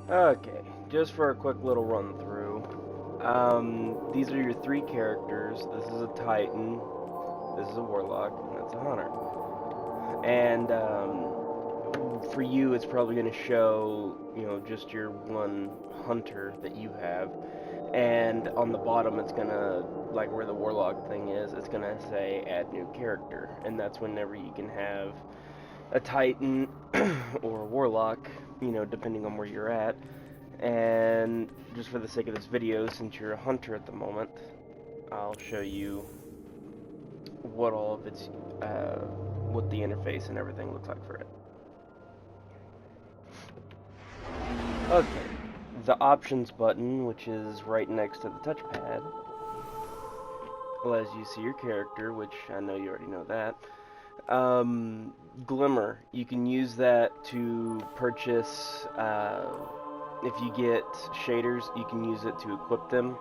Okay, just for a quick little run through. These are your three characters. This is a Titan, this is a Warlock, and that's a Hunter. And for you, it's probably going to show, just your one Hunter that you have. And on the bottom, it's going to, like where the Warlock thing is, it's going to say add new character. And that's whenever you can have a Titan or a Warlock, depending on where you're at. And just for the sake of this video, since you're a hunter at the moment, I'll show you what all of its, what the interface and everything looks like for it. Okay, the options button, which is right next to the touchpad, allows you to see your character, which I know you already know that. Glimmer, you can use that to purchase, if you get shaders, you can use it to equip them,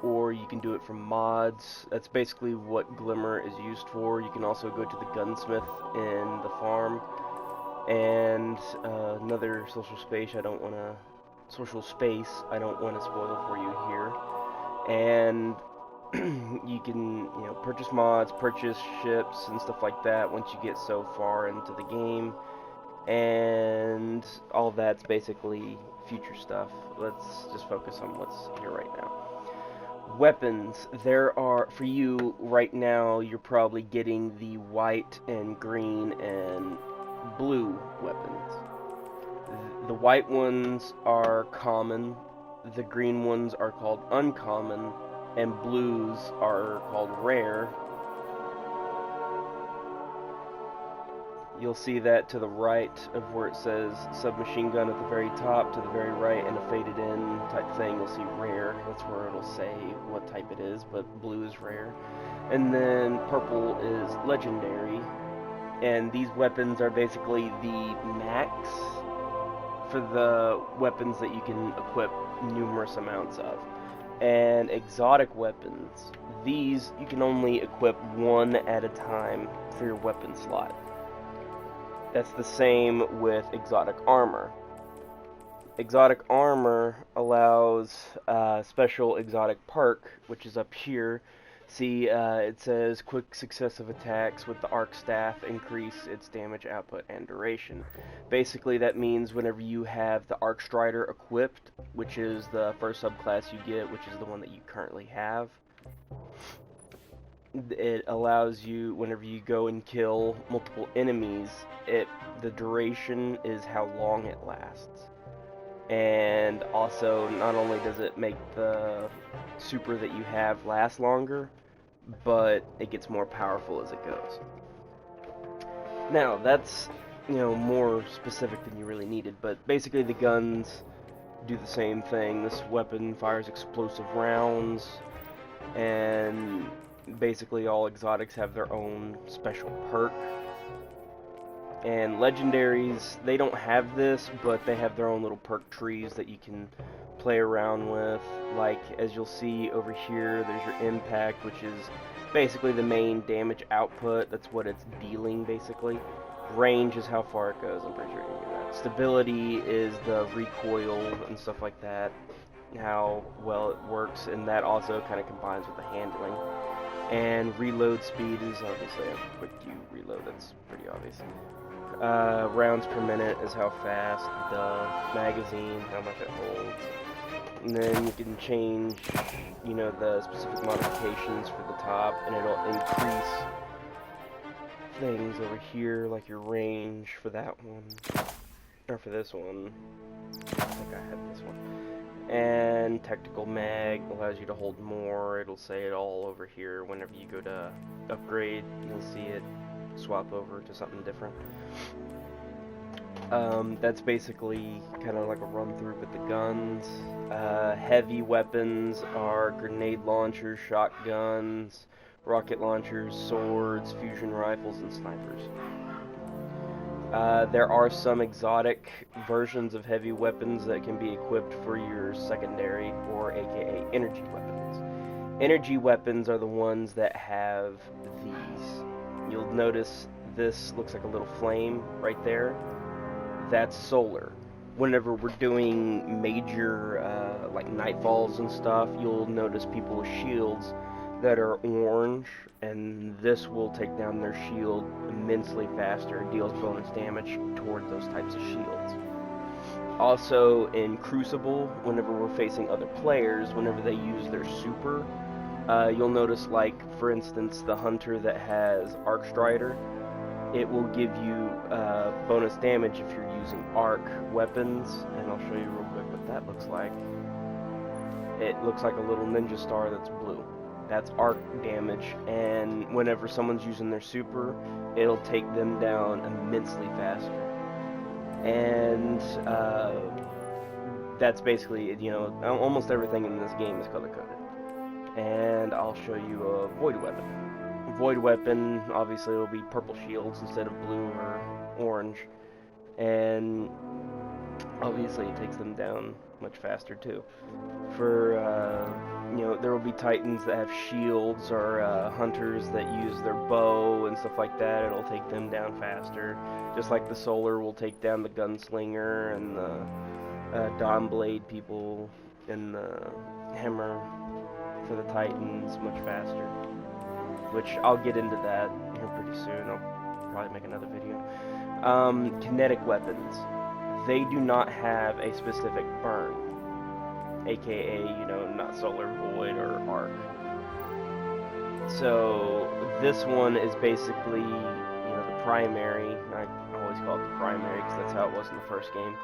or you can do it from mods. That's basically what Glimmer is used for. You can also go to the gunsmith in the farm, and another social space I don't want to spoil for you here. And you can, purchase mods, purchase ships and stuff like that once you get so far into the game. And all that's basically future stuff. Let's just focus on what's here right now. Weapons. There are, for you right now, you're probably getting the white and green and blue weapons. The white ones are common, the green ones are called uncommon, and blues are called rare. You'll see that to the right of where it says submachine gun at the very top, to the very right, and a faded in type thing, you'll see rare. That's where it'll say what type it is, but blue is rare. And then purple is legendary. And these weapons are basically the max for the weapons that you can equip numerous amounts of. And exotic weapons, these you can only equip one at a time for your weapon slot. That's the same with exotic armor. Exotic armor allows special exotic perk, which is up here. See, it says quick successive attacks with the arc staff increase its damage output and duration. Basically, that means whenever you have the arc strider equipped, which is the first subclass you get, which is the one that you currently have, it allows you, whenever you go and kill multiple enemies, the duration is how long it lasts. And also, not only does it make the super that you have last longer, but it gets more powerful as it goes. Now, that's, more specific than you really needed, but basically the guns do the same thing. This weapon fires explosive rounds, and basically all exotics have their own special perk. And legendaries, they don't have this, but they have their own little perk trees that you can play around with. Like, as you'll see over here, there's your impact, which is basically the main damage output. That's what it's dealing, basically. Range is how far it goes, I'm pretty sure you knew that. Stability is the recoil and stuff like that, how well it works, and that also kind of combines with the handling. And reload speed is obviously how quick you reload, that's pretty obvious. Rounds per minute is how fast, the magazine, how much it holds. And then you can change, the specific modifications for the top, and it'll increase things over here, like your range for that one, or for this one. I think I had this one. And tactical mag allows you to hold more. It'll say it all over here. Whenever you go to upgrade, you'll see it swap over to something different. That's basically kind of like a run through with the guns. Heavy weapons are grenade launchers, shotguns, rocket launchers, swords, fusion rifles, and snipers. There are some exotic versions of heavy weapons that can be equipped for your secondary, or aka energy weapons. Energy weapons are the ones that have these. You'll notice this looks like a little flame right there. That's solar. whenever we're doing major like nightfalls and stuff, you'll notice people with shields that are orange, and this will take down their shield immensely faster, deals bonus damage towards those types of shields. Also, in Crucible, whenever we're facing other players, whenever they use their super, you'll notice, like, for instance, the hunter that has Arc Strider, it will give you bonus damage if you're using arc weapons, and I'll show you real quick what that looks like. It looks like a little ninja star that's blue. That's arc damage, and whenever someone's using their super, it'll take them down immensely faster. And that's basically, you know, almost everything in this game is color-coded. And I'll show you a Void Weapon. Void Weapon, obviously, will be purple shields instead of blue or orange. And obviously it takes them down much faster too. For, you know, there will be titans that have shields, or hunters that use their bow and stuff like that. It'll take them down faster. Just like the solar will take down the gunslinger and the Dawnblade people and the hammer for the titans much faster. Which I'll get into that here pretty soon. I'll probably make another video. Kinetic weapons. They do not have a specific burn, aka, you know, not solar, void, or arc. So this one is basically, you know, the primary. I always call it the primary because that's how it was in the first game.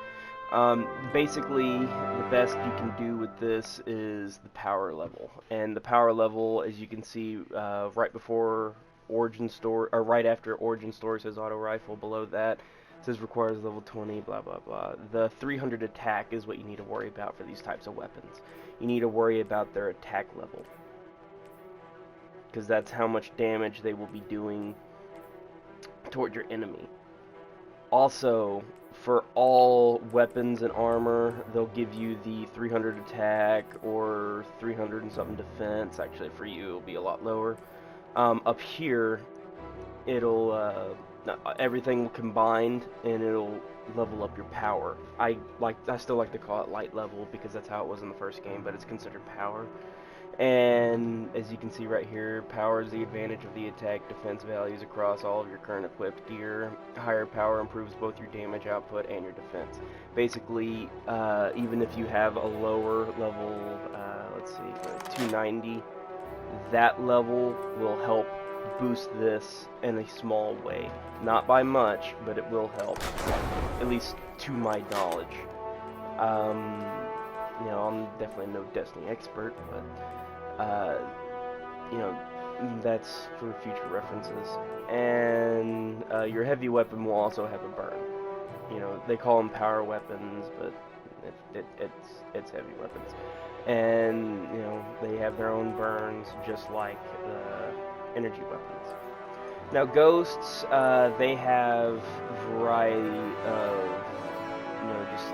Basically, the best you can do with this is the power level, and the power level, as you can see, right before Origin Story, or right after Origin Story says auto rifle. Below that says requires level 20, blah blah blah. The 300 attack is what you need to worry about for these types of weapons. You need to worry about their attack level, because that's how much damage they will be doing toward your enemy. Also, for all weapons and armor, they'll give you the 300 attack or 300 and something defense. Actually, for you, it'll be a lot lower. Up here, it'll everything will combined, and it'll level up your power. I still like to call it light level because that's how it was in the first game, but it's considered power. And as you can see right here, power is the advantage of the attack defense values across all of your current equipped gear. Higher power improves both your damage output and your defense. Basically, even if you have a lower level, let's see, 290, that level will help boost this in a small way. Not by much, but it will help, at least to my knowledge. You know, I'm definitely no Destiny expert, but you know, that's for future references. And your heavy weapon will also have a burn. You know, they call them power weapons, but it's heavy weapons. And you know, they have their own burns, just like the energy weapons. Now, ghosts, they have a variety of, you know, just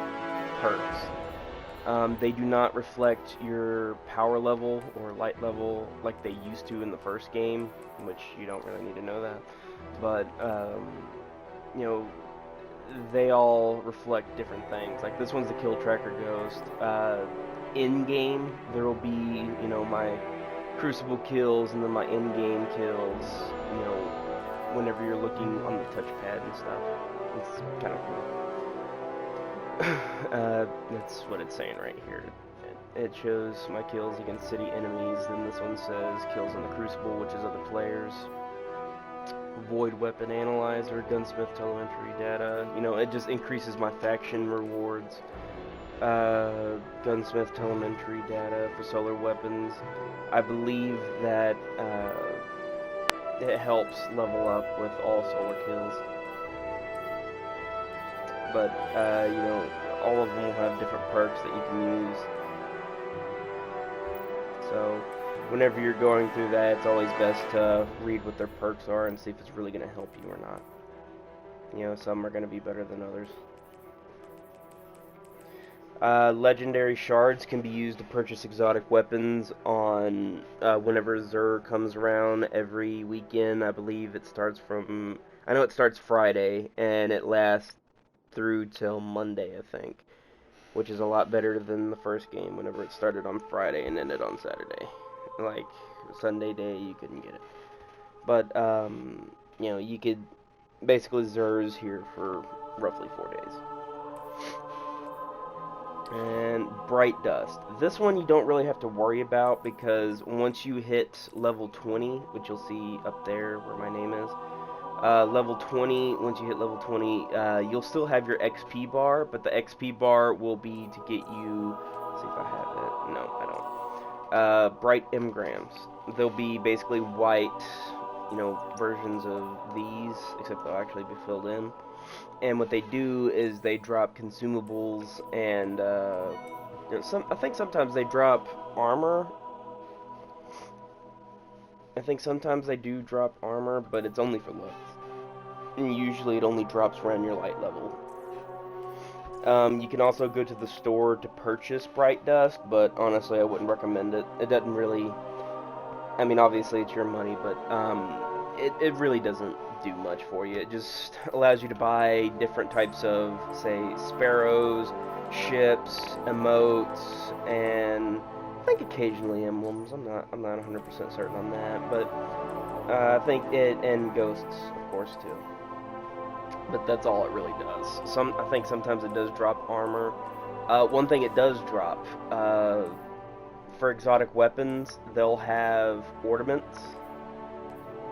perks. They do not reflect your power level or light level like they used to in the first game, which you don't really need to know that. But, you know, they all reflect different things. Like this one's the Kill Tracker Ghost. In-game, there will be, you know, my Crucible kills and then my in-game kills, you know, whenever you're looking on the touchpad and stuff. It's kind of cool. That's what it's saying right here. It shows my kills against city enemies, then this one says kills in the Crucible, which is other players. Void Weapon Analyzer, Gunsmith Telemetry Data, you know, it just increases my faction rewards. Gunsmith Telemetry Data for solar weapons. I believe that it helps level up with all solar kills. But, you know, all of them will have different perks that you can use. So, whenever you're going through that, it's always best to read what their perks are and see if it's really going to help you or not. You know, some are going to be better than others. Legendary shards can be used to purchase exotic weapons on whenever Xur comes around every weekend. I believe it starts from, I know it starts Friday and it lasts through till Monday, I think, which is a lot better than the first game whenever it started on Friday and ended on Saturday. Like, Sunday day, you couldn't get it. But, you know, you could basically Xur's here for roughly 4 days. And Bright Dust. This one you don't really have to worry about because once you hit level 20, which you'll see up there where my name is, level 20, once you hit level 20, you'll still have your XP bar, but the XP bar will be to get you, let's see if I have it, no, I don't, Bright Engrams. They'll be basically white, you know, versions of these, except they'll actually be filled in. And what they do is they drop consumables and, you know, I think sometimes they drop armor. I think sometimes they do drop armor, but it's only for levels. And usually it only drops around your light level. You can also go to the store to purchase Bright Dust, but honestly I wouldn't recommend it. It doesn't really, I mean obviously it's your money, but it really doesn't do much for you. It just allows you to buy different types of, say, sparrows, ships, emotes, and I think occasionally emblems. I'm not 100% certain on that, but I think it, and ghosts, of course, too. But that's all it really does. I think sometimes it does drop armor. One thing it does drop, for exotic weapons, they'll have ornaments.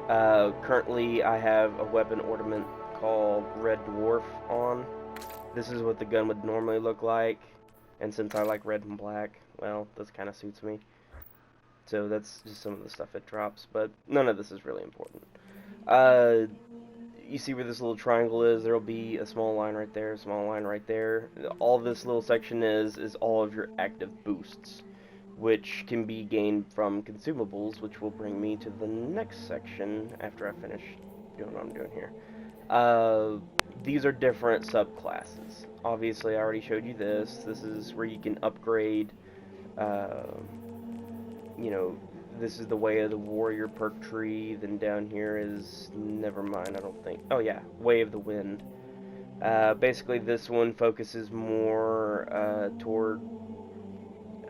Currently, I have a weapon ornament called Red Dwarf on. This is what the gun would normally look like, and since I like red and black, well, this kind of suits me. So that's just some of the stuff it drops, but none of this is really important. You see where this little triangle is? There'll be a small line right there, a small line right there. All this little section is all of your active boosts, which can be gained from consumables, which will bring me to the next section after I finish doing what I'm doing here. These are different subclasses. Obviously, I already showed you this. This is where you can upgrade, you know, this is the Way of the Warrior perk tree. Then down here is, never mind, I don't think, oh yeah, Way of the Wind. Basically, this one focuses more toward,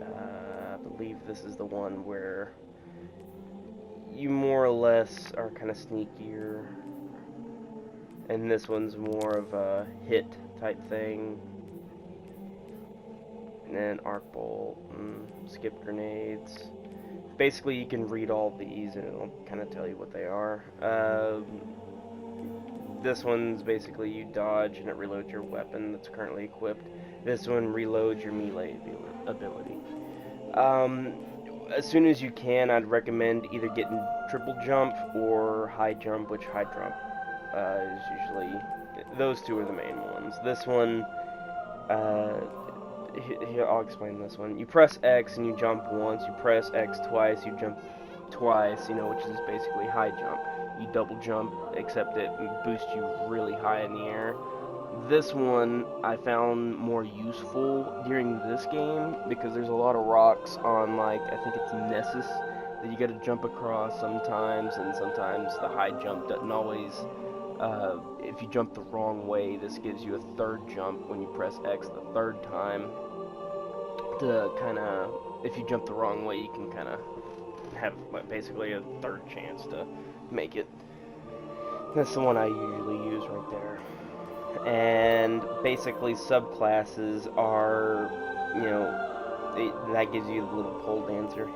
I believe this is the one where you more or less are kind of sneakier, and this one's more of a hit type thing. And then arc bolt, and skip grenades. Basically, you can read all these and it'll kind of tell you what they are. This one's basically you dodge and it reloads your weapon that's currently equipped. This one reloads your melee ability. As soon as you can, I'd recommend either getting triple jump or high jump, which high jump is usually, those two are the main ones. This one, here, I'll explain this one. You press X and you jump once, you press X twice, you jump twice, you know, which is basically high jump. You double jump, except it boosts you really high in the air. This one I found more useful during this game because there's a lot of rocks on, like, I think it's Nessus that you gotta jump across sometimes, and sometimes the high jump doesn't always, if you jump the wrong way, this gives you a third jump when you press X the third time. To kinda, if you jump the wrong way, you can kinda have basically a third chance to make it. That's the one I usually use right there. And basically subclasses are, you know, that gives you the little pole dancer,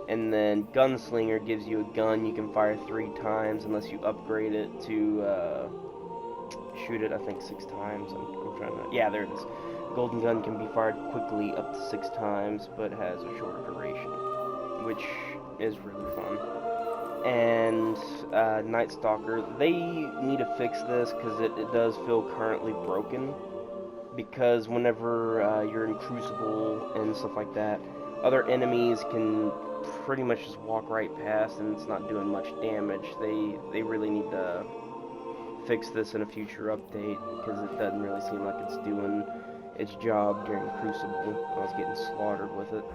and then gunslinger gives you a gun you can fire 3 times unless you upgrade it to shoot it, I think 6 times. I'm trying to, yeah, there it is. Golden gun can be fired quickly up to 6 times, but has a shorter duration, which is really fun. And Night Stalker, they need to fix this because it does feel currently broken, because whenever you're in Crucible and stuff like that, other enemies can pretty much just walk right past and it's not doing much damage. They really need to fix this in a future update because it doesn't really seem like it's doing its job during Crucible. I was getting slaughtered with it.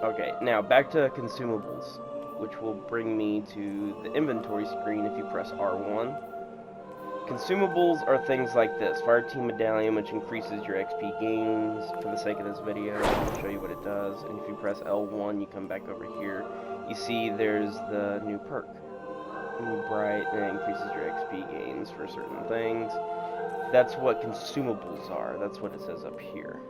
Okay, now back to consumables, which will bring me to the inventory screen if you press R1. Consumables are things like this. Fire Team Medallion, which increases your XP gains. For the sake of this video, I'll show you what it does. And if you press L1, you come back over here. You see there's the new perk. New Bright, and it increases your XP gains for certain things. That's what consumables are. That's what it says up here.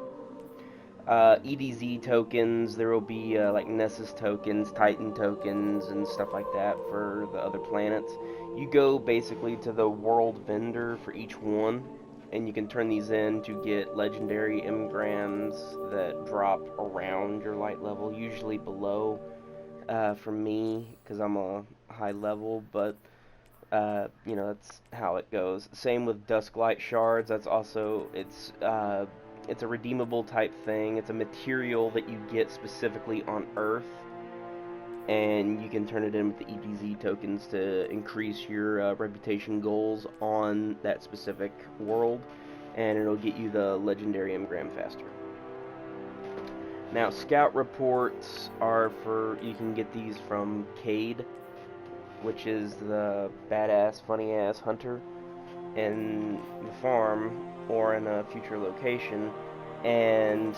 EDZ tokens, there will be like Nessus tokens, Titan tokens, and stuff like that for the other planets. You go basically to the world vendor for each one, and you can turn these in to get legendary engrams that drop around your light level, usually below for me, because I'm a high level, but you know, that's how it goes. Same with Dusklight shards. That's also, it's a redeemable type thing. It's a material that you get specifically on Earth, and you can turn it in with the EDZ tokens to increase your reputation goals on that specific world, and it'll get you the legendary engram faster. Now, scout reports are for, you can get these from Cade, which is the badass, funny-ass hunter in the farm or in a future location. And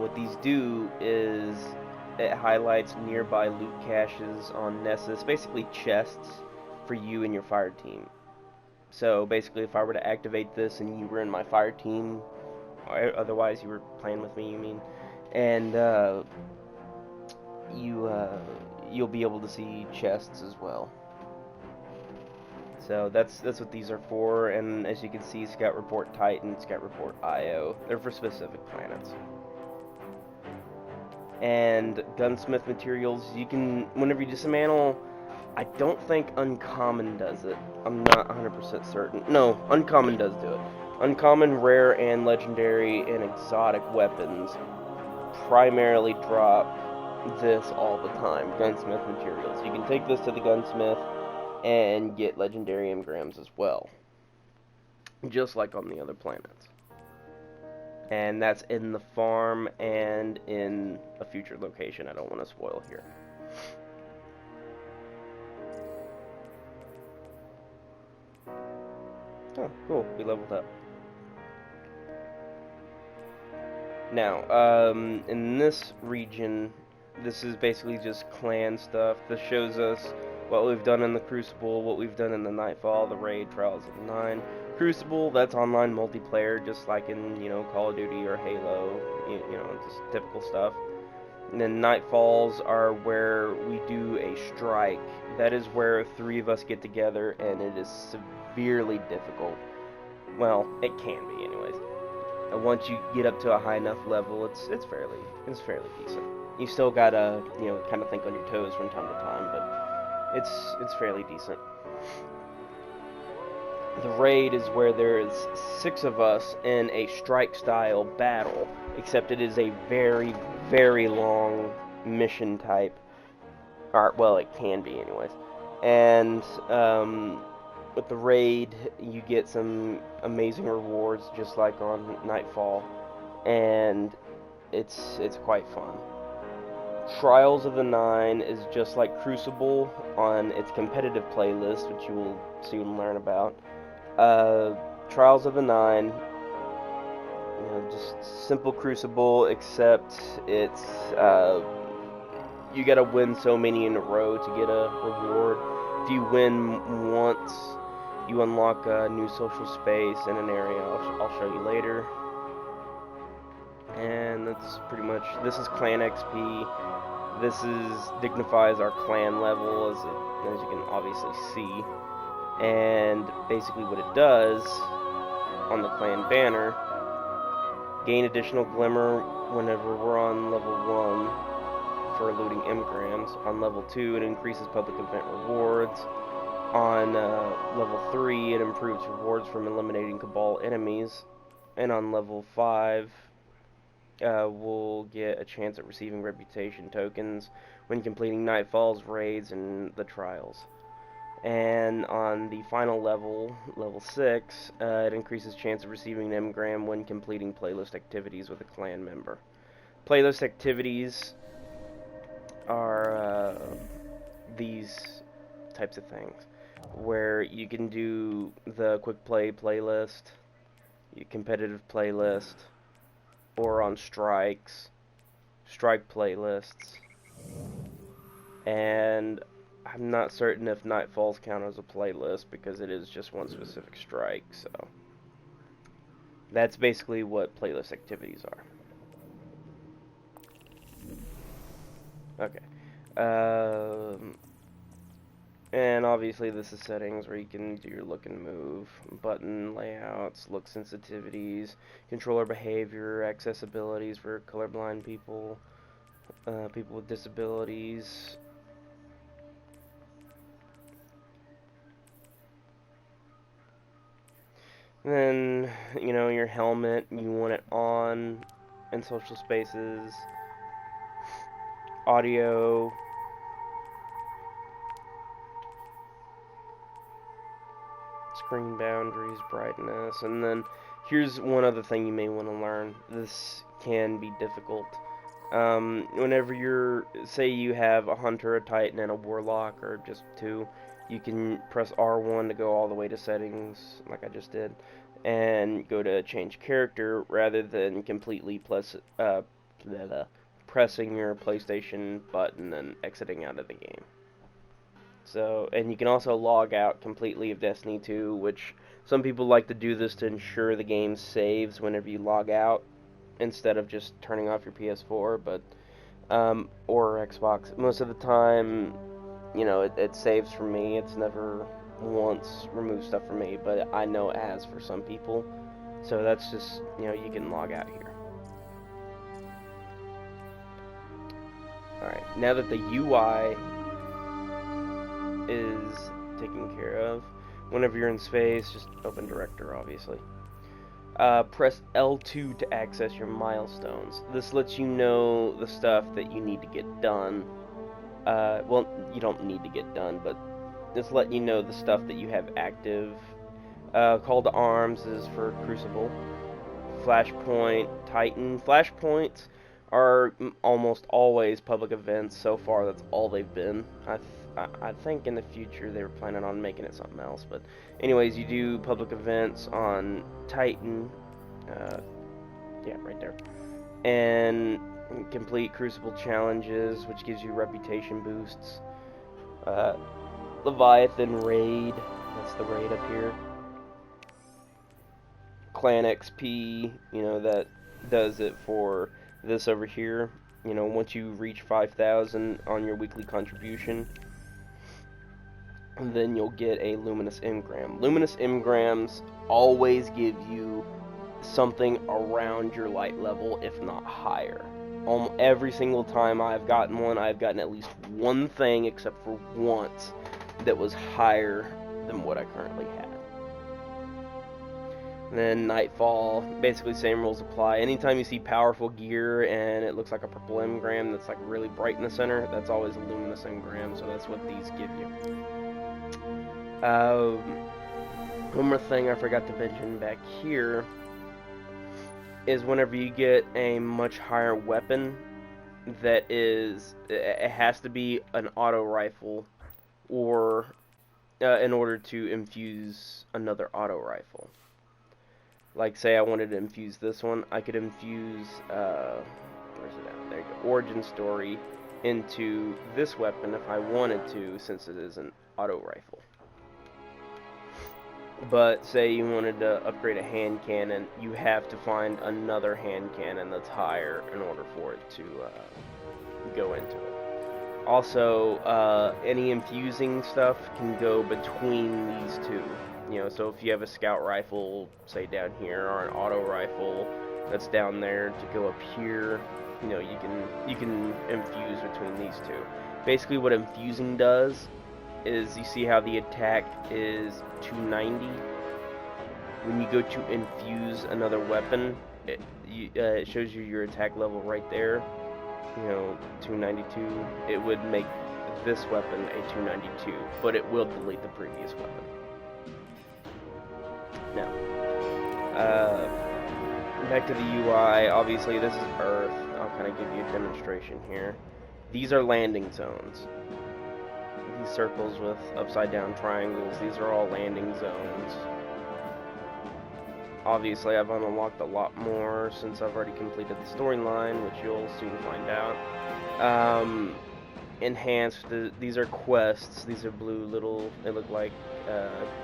what these do is it highlights nearby loot caches on Nessus, basically chests for you and your fire team. So basically, if I were to activate this and you were in my fire team, or otherwise you were playing with me, you mean, and you'll be able to see chests as well. So that's what these are for, and as you can see, Scout Report Titan, Scout Report IO, they're for specific planets. And gunsmith materials, you can, whenever you dismantle, I don't think Uncommon does it. I'm not 100% certain. No, Uncommon does do it. Uncommon, rare, and legendary and exotic weapons primarily drop this all the time, gunsmith materials. You can take this to the gunsmith and get legendary engrams as well, just like on the other planets. And that's in the farm and in a future location I don't want to spoil here. Oh, cool, we leveled up. Now, in this region, this is basically just clan stuff. This shows us what we've done in the Crucible, what we've done in the Nightfall, the Raid, Trials of the Nine. Crucible, that's online multiplayer, just like in, you know, Call of Duty or Halo, you know, just typical stuff. And then Nightfalls are where we do a strike. That is where 3 of us get together, and it is severely difficult. Well, it can be, anyways. And once you get up to a high enough level, it's fairly decent. You still gotta, you know, kind of think on your toes from time to time, but it's fairly decent. The Raid is where there is 6 of us in a strike-style battle, except it is a very, very long mission type. Or, well, it can be, anyways. And with the Raid, you get some amazing rewards, just like on Nightfall, and it's quite fun. Trials of the Nine is just like Crucible on its competitive playlist, which you will soon learn about. Trials of the Nine, you know, just simple Crucible, except it's you gotta win so many in a row to get a reward. If you win once, you unlock a new social space in an area I'll show you later. And that's pretty much, this is clan XP. This dignifies our clan level, as you can obviously see. And basically what it does on the clan banner, gain additional glimmer whenever we're on level 1 for looting engrams. On level 2, it increases public event rewards. On level 3, it improves rewards from eliminating Cabal enemies. And on level 5, we'll get a chance at receiving reputation tokens when completing Nightfalls, raids, and the trials. And on the final level, level 6, it increases chance of receiving an engram when completing playlist activities with a clan member. Playlist activities are these types of things. where you can do the quick play playlist, your competitive playlist, or on strike playlists. And I'm not certain if Nightfalls count as a playlist because it is just one specific strike, so that's basically what playlist activities are. Okay. And obviously this is settings where you can do your look and move, button layouts, look sensitivities, controller behavior, accessibilities for colorblind people, people with disabilities. And then, you know, your helmet, you want it on in social spaces, audio, screen boundaries, brightness, and then here's one other thing you may want to learn. This can be difficult. Whenever say you have a hunter, a titan, and a warlock, or just two, you can press R1 to go all the way to settings, like I just did, and go to change character rather than completely pressing your PlayStation button and exiting out of the game. So, and you can also log out completely of Destiny 2, which some people like to do this to ensure the game saves whenever you log out, instead of just turning off your PS4, but, or Xbox. Most of the time, you know, it saves for me. It's never once removed stuff for me, but I know it has for some people. So that's just, you know, you can log out here. Alright, now that the UI is taken care of, whenever you're in space, just open Director, obviously. Press L2 to access your milestones. This lets you know the stuff that you need to get done. Well, you don't need to get done, but just let you know the stuff that you have active. Call to Arms is for Crucible. Flashpoint, Titan. Flashpoints are almost always public events. So far, that's all they've been. I think in the future they were planning on making it something else, but anyways, you do public events on Titan, yeah, right there, and complete Crucible challenges, which gives you reputation boosts. Leviathan Raid, that's the raid up here. Clan XP, you know, that does it for this over here. You know, once you reach 5,000 on your weekly contribution, then you'll get a Luminous Engram. Luminous Engrams always give you something around your light level, if not higher. Every single time I've gotten one, I've gotten at least one thing, except for once, that was higher than what I currently have. And then Nightfall, basically same rules apply. Anytime you see powerful gear and it looks like a purple engram that's like really bright in the center, that's always a Luminous Engram, so that's what these give you. One more thing I forgot to mention back here is whenever you get a much higher weapon, that is, it has to be an auto rifle, or in order to infuse another auto rifle. Like, say I wanted to infuse this one, I could infuse, where's it at? There you go, Origin Story into this weapon if I wanted to, since it is an auto rifle. But say you wanted to upgrade a hand cannon, you have to find another hand cannon that's higher in order for it to go into it. Also, any infusing stuff can go between these two. You know, so if you have a scout rifle, say down here, or an auto rifle that's down there, to go up here, you know, you can infuse between these two. Basically, what infusing does is, you see how the attack is 290? When you go to infuse another weapon, it shows you your attack level right there. You know, 292. It would make this weapon a 292, but it will delete the previous weapon. Now, back to the UI. Obviously, this is Earth. I'll kind of give you a demonstration here. These are landing zones. these circles with upside down triangles. These are all landing zones. Obviously, I've unlocked a lot more since I've already completed the storyline, which you'll soon find out. Enhanced, these are quests. These are blue little, they look like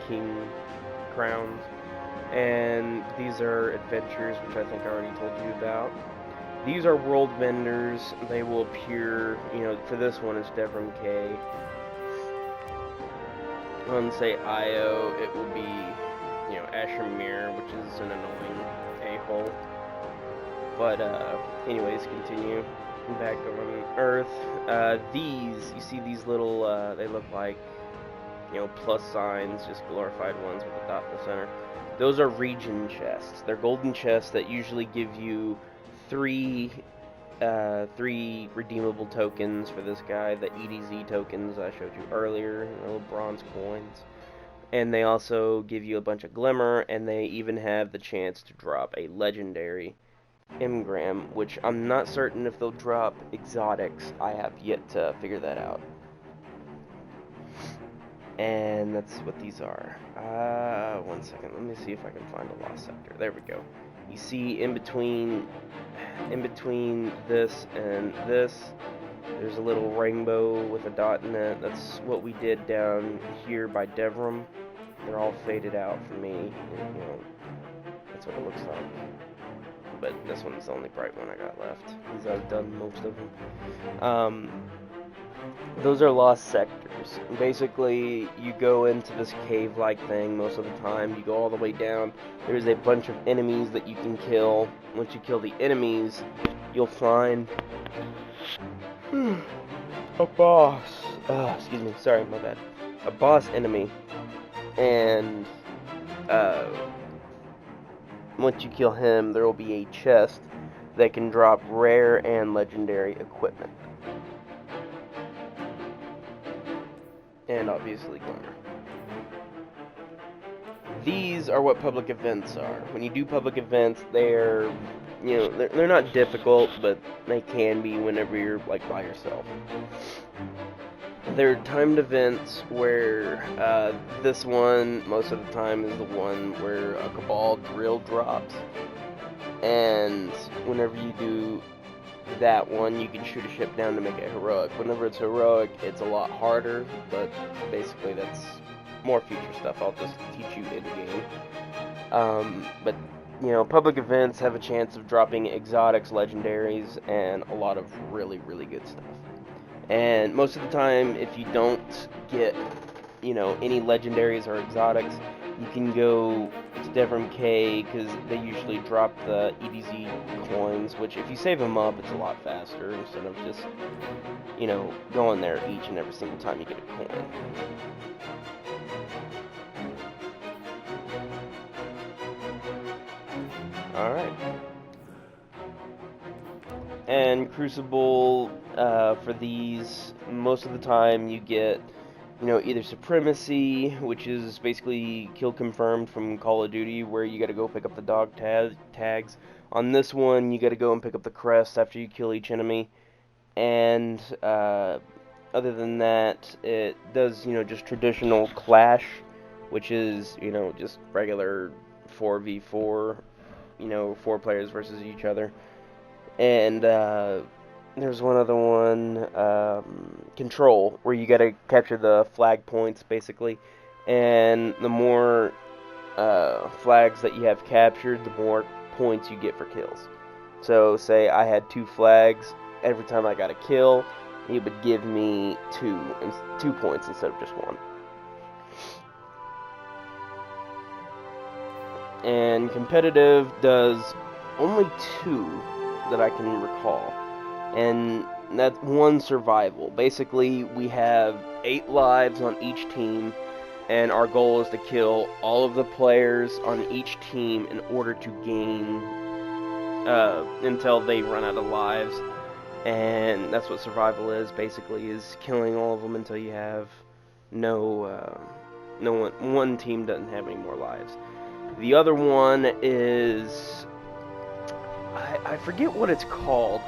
king crowns. And these are adventures, which I think I already told you about. These are world vendors. They will appear, you know, for this one it's Devrim K. On, say, Io, it will be, you know, Asher which is an annoying a-hole. But, anyways, continue. Back on Earth. These, you see these little, they look like, you know, plus signs, just glorified ones with a dot in the center. Those are region chests. They're golden chests that usually give you three redeemable tokens for this guy, the EDZ tokens I showed you earlier, little bronze coins. And they also give you a bunch of glimmer, and they even have the chance to drop a legendary engram, which I'm not certain if they'll drop exotics. I have yet to figure that out. And that's what these are. One second, let me see if I can find a lost sector. There we go. You see in between this and this, there's a little rainbow with a dot in it. That's what we did down here by Devrim. They're all faded out for me, and, you know, that's what it looks like. But this one's the only bright one I got left, because I've done most of them. Those are lost sectors. Basically, you go into this cave-like thing most of the time. You go all the way down. There's a bunch of enemies that you can kill. Once you kill the enemies, you'll find a boss. Excuse me. Sorry, my bad. A boss enemy. And once you kill him, there will be a chest that can drop rare and legendary equipment. And obviously glimmer. These are what public events are. When you do public events, they're, you know, they're not difficult, but they can be whenever you're like by yourself. They're timed events where this one most of the time is the one where a Cabal drill drops, and whenever you do that one, you can shoot a ship down to make it heroic. Whenever it's heroic, it's a lot harder, but basically that's more future stuff I'll just teach you in the game. But, you know, public events have a chance of dropping exotics, legendaries, and a lot of really, really good stuff. And most of the time, if you don't get, you know, any legendaries or exotics, you can go to Devrim K, because they usually drop the EDZ coins, which if you save them up, it's a lot faster, instead of just, you know, going there each and every single time you get a coin. Alright. And Crucible, for these, most of the time you get, you know, either Supremacy, which is basically kill confirmed from Call of Duty, where you gotta go pick up the dog tags. On this one, you gotta go and pick up the crest after you kill each enemy. And, other than that, it does, you know, just traditional Clash, which is, you know, just regular 4v4, you know, 4 players versus each other. And, there's one other one, Control, where you gotta capture the flag points, basically. And the more flags that you have captured, the more points you get for kills. So, say I had 2 flags, every time I got a kill, it would give me 2 points instead of just 1. And competitive does only 2 that I can recall. And that's 1 survival. Basically, we have 8 lives on each team, and our goal is to kill all of the players on each team in order to gain until they run out of lives. And that's what survival is, basically, is killing all of them until you have one team doesn't have any more lives. The other one is, I forget what it's called,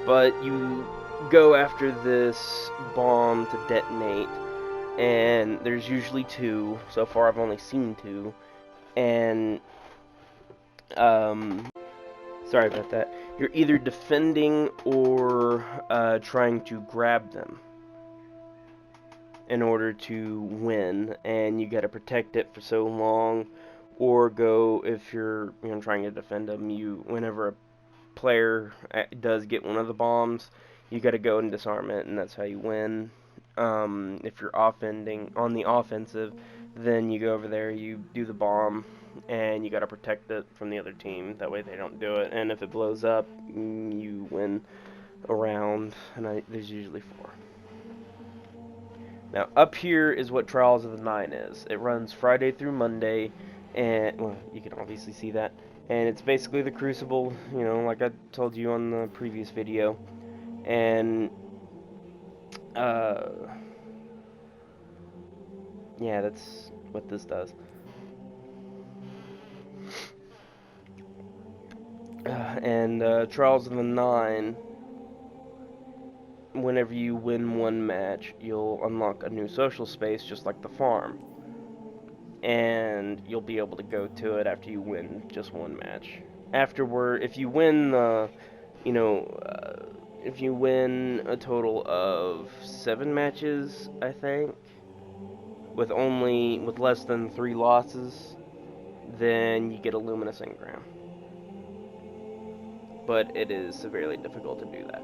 but you go after this bomb to detonate, and there's usually two. So far, I've only seen two, and sorry about that. You're either defending or trying to grab them in order to win, and you got to protect it for so long, or go if you're trying to defend them. Whenever a player does get one of the bombs, you got to go and disarm it, and that's how you win. If you're offending on the offensive, then you go over there, you do the bomb, and you got to protect it from the other team. That way they don't do it, and if it blows up, you win a round, and there's usually 4. Now, up here is what Trials of the Nine is. It runs Friday through Monday, and, well, you can obviously see that. And it's basically the Crucible, like I told you on the previous video. And, yeah, that's what this does. Trials of the Nine, whenever you win one match, you'll unlock a new social space just like the farm. And you'll be able to go to it after you win just one match. Afterward, if you win if you win a total of 7 matches, I think, with less than 3 losses, then you get a Luminous Engram. But it is severely difficult to do that.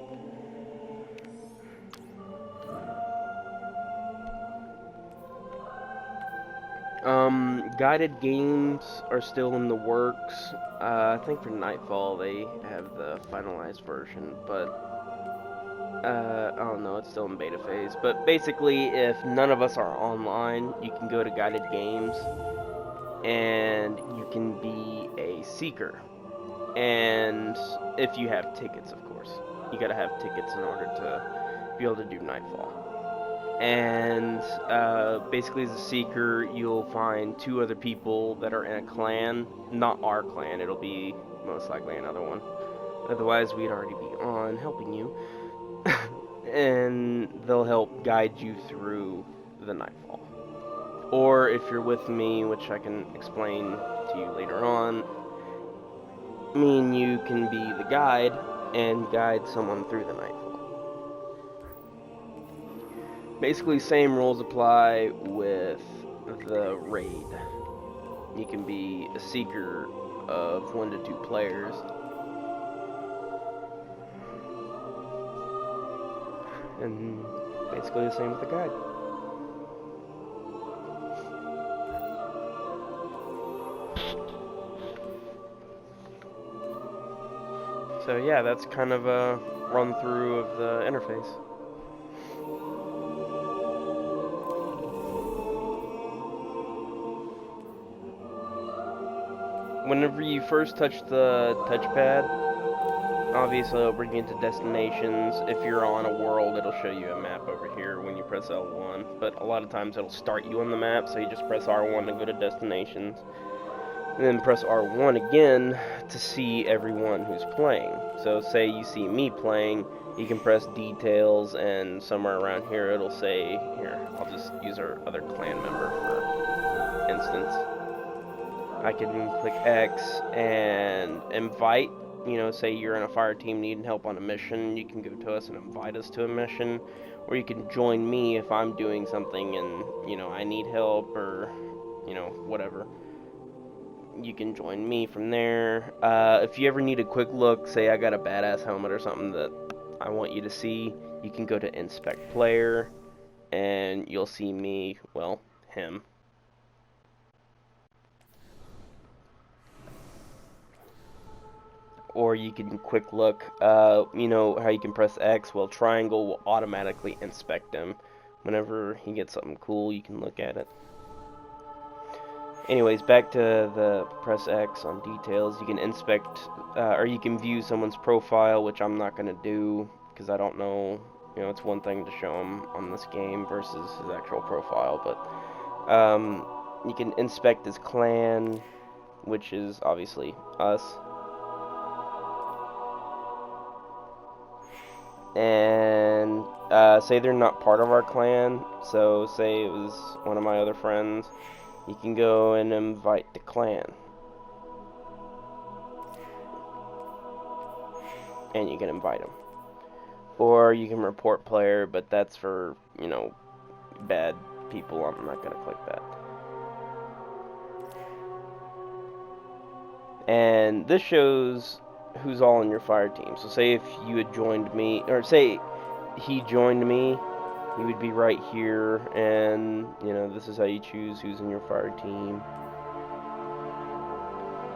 Guided games are still in the works. I think for Nightfall they have the finalized version, but I don't know, it's still in beta phase. But basically, if none of us are online, you can go to Guided Games, and you can be a Seeker. And if you have tickets, of course. You gotta have tickets in order to be able to do Nightfall. And basically, as a Seeker, you'll find 2 other people that are in a clan. Not our clan, it'll be most likely another one. Otherwise, we'd already be on helping you. And they'll help guide you through the Nightfall. Or if you're with me, which I can explain to you later on, me and you can be the guide and guide someone through the Nightfall. Basically, same rules apply with the raid. You can be a Seeker of 1 to 2 players. And basically the same with the guide. So yeah, that's kind of a run through of the interface. Whenever you first touch the touchpad, obviously it'll bring you into destinations. If you're on a world, it'll show you a map over here when you press L1. But a lot of times it'll start you on the map, so you just press R1 to go to destinations. And then press R1 again to see everyone who's playing. So say you see me playing, you can press details, and somewhere around here it'll say, here, I'll just use our other clan member for instance. I can click X and invite, say you're in a fire team needing help on a mission, you can go to us and invite us to a mission, or you can join me if I'm doing something and, I need help or, whatever. You can join me from there. If you ever need a quick look, say I got a badass helmet or something that I want you to see, you can go to Inspect Player, and you'll see me, well, him. Or you can quick look, how you can press X, well, triangle will automatically inspect him. Whenever he gets something cool, you can look at it. Anyways, back to the press X on details. You can inspect, or you can view someone's profile, which I'm not going to do, because I don't know, it's one thing to show him on this game versus his actual profile, but, you can inspect his clan, which is obviously us. and say they're not part of our clan, so say it was one of my other friends, you can go and invite the clan. And you can invite them. Or you can report player, but that's for, you know, bad people. I'm not going to click that. And this shows who's all in your fire team. So say if you had joined me, or say he joined me, he would be right here, and, you know, this is how you choose who's in your fire team.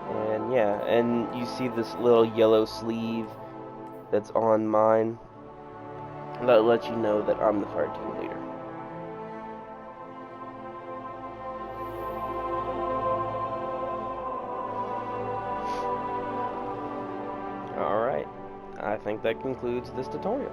And yeah, and you see this little yellow sleeve that's on mine. That lets you know that I'm the fire team leader. Alright, I think that concludes this tutorial.